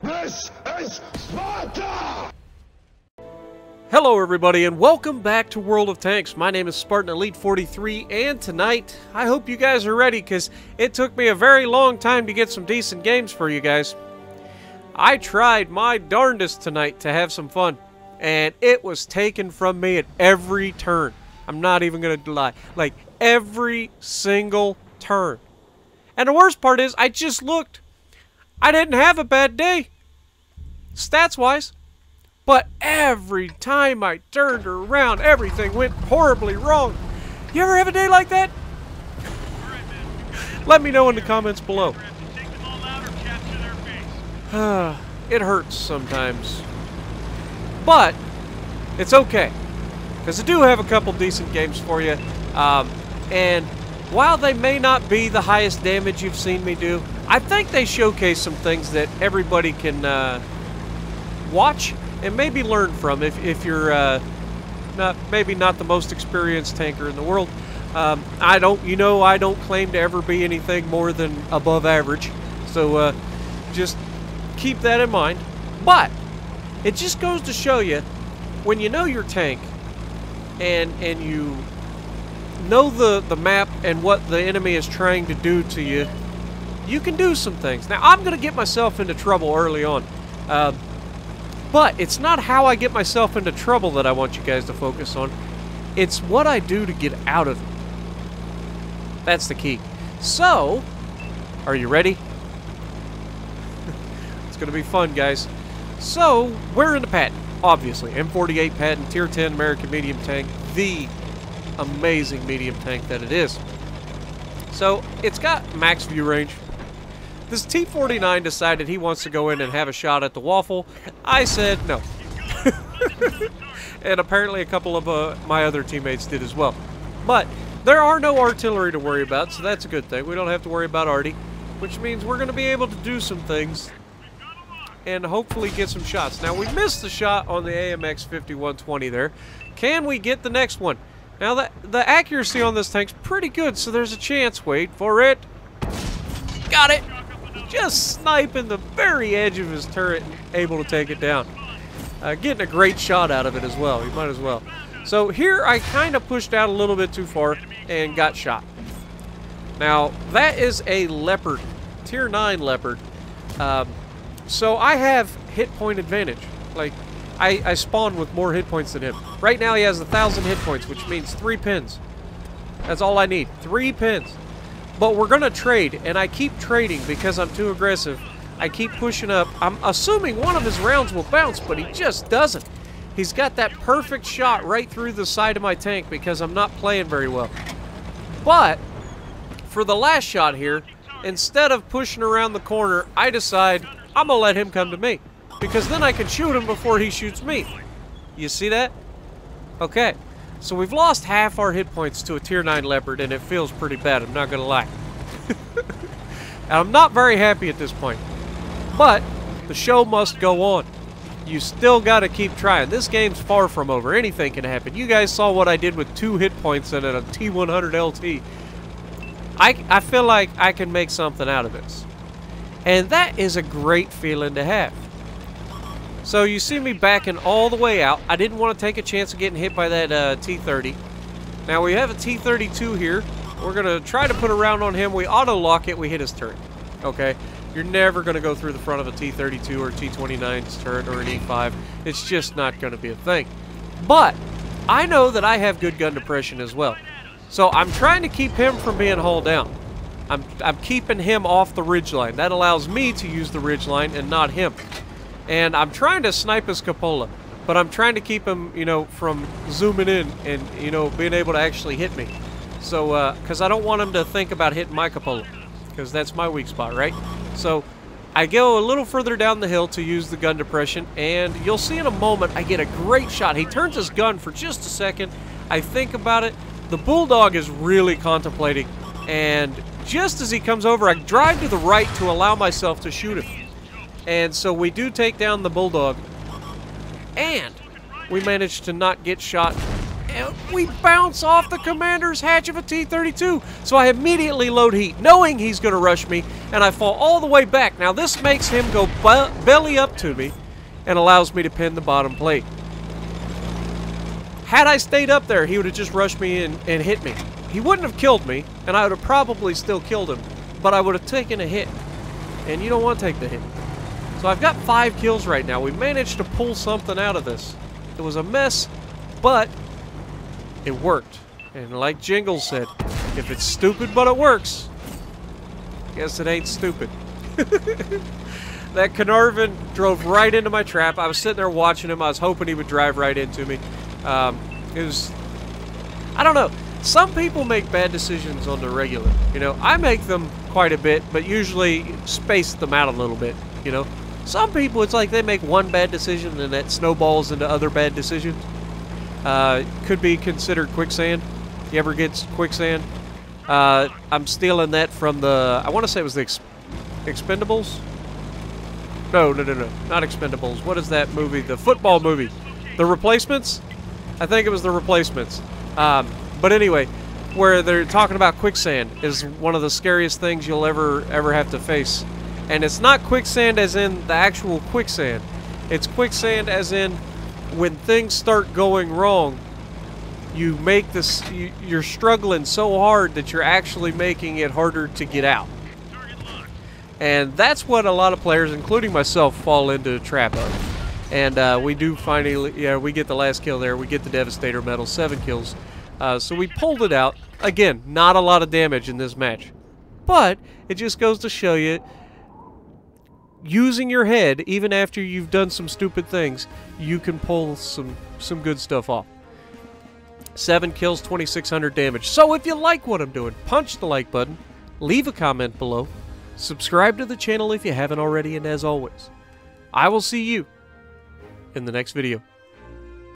This is Sparta! Hello everybody and welcome back to World of Tanks. My name is Spartan Elite 43 and tonight I hope you guys are ready because it took me a very long time to get some decent games for you guys. I tried my darndest tonight to have some fun and it was taken from me at every turn. I'm not even going to lie. Like every single turn. And the worst part is I just looked. I didn't have a bad day. Stats-wise. But every time I turned around, everything went horribly wrong. You ever have a day like that? Let me know in the comments below. It hurts sometimes. But it's okay. Because I do have a couple decent games for you. And while they may not be the highest damage you've seen me do, I think they showcase some things that everybody can watch and maybe learn from if you're maybe not the most experienced tanker in the world. I don't claim to ever be anything more than above average, so just keep that in mind. But it just goes to show you, when you know your tank and you know the map and what the enemy is trying to do to you, you can do some things. Now I'm gonna get myself into trouble early on. But it's not how I get myself into trouble that I want you guys to focus on. It's what I do to get out of it. That's the key. So, are you ready? It's going to be fun, guys. So, we're in the patent, obviously. M48 patent, Tier 10 American medium tank. The amazing medium tank that it is. So, it's got max view range. This T-49 decided he wants to go in and have a shot at the waffle. I said no. And apparently a couple of my other teammates did as well. But there are no artillery to worry about, so that's a good thing. We don't have to worry about arty, which means we're going to be able to do some things and hopefully get some shots. Now, we missed the shot on the AMX 5120 there. Can we get the next one? Now, the accuracy on this tank's pretty good, so there's a chance. Wait for it. Got it. Just sniping the very edge of his turret and able to take it down. Getting a great shot out of it as well. You might as well. So here I kind of pushed out a little bit too far and got shot. Now that is a Leopard. Tier 9 Leopard. So I have hit point advantage. Like I spawn with more hit points than him. Right now he has 1,000 hit points, which means 3 pins. That's all I need. 3 pins. But we're going to trade, and I keep trading because I'm too aggressive. I keep pushing up. I'm assuming one of his rounds will bounce, but he just doesn't. He's got that perfect shot right through the side of my tank because I'm not playing very well. But for the last shot here, instead of pushing around the corner, I decide I'm going to let him come to me. Because then I can shoot him before he shoots me. You see that? Okay. So we've lost half our hit points to a Tier 9 Leopard, and it feels pretty bad, I'm not going to lie. And I'm not very happy at this point. But the show must go on. You still got to keep trying. This game's far from over. Anything can happen. You guys saw what I did with 2 hit points and a T100 LT. I feel like I can make something out of this. And that is a great feeling to have. So you see me backing all the way out. I didn't want to take a chance of getting hit by that T-30. Now we have a T-32 here. We're going to try to put a round on him. We auto-lock it. We hit his turret. Okay? You're never going to go through the front of a T-32 or T-29's turret or an E-5. It's just not going to be a thing. But I know that I have good gun depression as well. So I'm trying to keep him from being hauled down. I'm keeping him off the ridgeline. That allows me to use the ridgeline and not him. And I'm trying to snipe his cupola, but I'm trying to keep him, you know, from zooming in and, you know, being able to actually hit me. So, because I don't want him to think about hitting my cupola, because that's my weak spot, right? So, I go a little further down the hill to use the gun depression, and you'll see in a moment I get a great shot. He turns his gun for just a second. I think about it. The Bulldog is really contemplating, and just as he comes over, I drive to the right to allow myself to shoot him. And so we do take down the Bulldog, and we managed to not get shot and we bounce off the commander's hatch of a T-32. So I immediately load heat, knowing he's going to rush me, and I fall all the way back. Now this makes him go belly up to me and allows me to pin the bottom plate. Had I stayed up there, he would have just rushed me in and hit me. He wouldn't have killed me, and I would have probably still killed him, but I would have taken a hit, and you don't want to take the hit. So I've got 5 kills right now. We managed to pull something out of this. It was a mess, but it worked. And like Jingle said, if it's stupid but it works, guess it ain't stupid. That Carnarvon drove right into my trap. I was sitting there watching him. I was hoping he would drive right into me. It was, I don't know. Some people make bad decisions on the regular. You know, I make them quite a bit, but usually space them out a little bit, you know. Some people, it's like they make one bad decision and that snowballs into other bad decisions. Could be considered Quicksand. You ever get Quicksand? I'm stealing that from the, I want to say it was the Expendables? No, not Expendables. What is that movie? The football movie. The Replacements? I think it was The Replacements. But anyway, where they're talking about quicksand is one of the scariest things you'll ever have to face. And it's not quicksand as in the actual quicksand. It's quicksand as in when things start going wrong, you make this, you're struggling so hard that you're actually making it harder to get out. And that's what a lot of players, including myself, fall into a trap of. And we do finally, yeah, we get the last kill there. We get the Devastator medal, 7 kills. So we pulled it out. Again, not a lot of damage in this match. But it just goes to show you, using your head, even after you've done some stupid things, you can pull some good stuff off. 7 kills, 2,600 damage. So if you like what I'm doing, punch the like button, leave a comment below, subscribe to the channel if you haven't already, and as always, I will see you in the next video.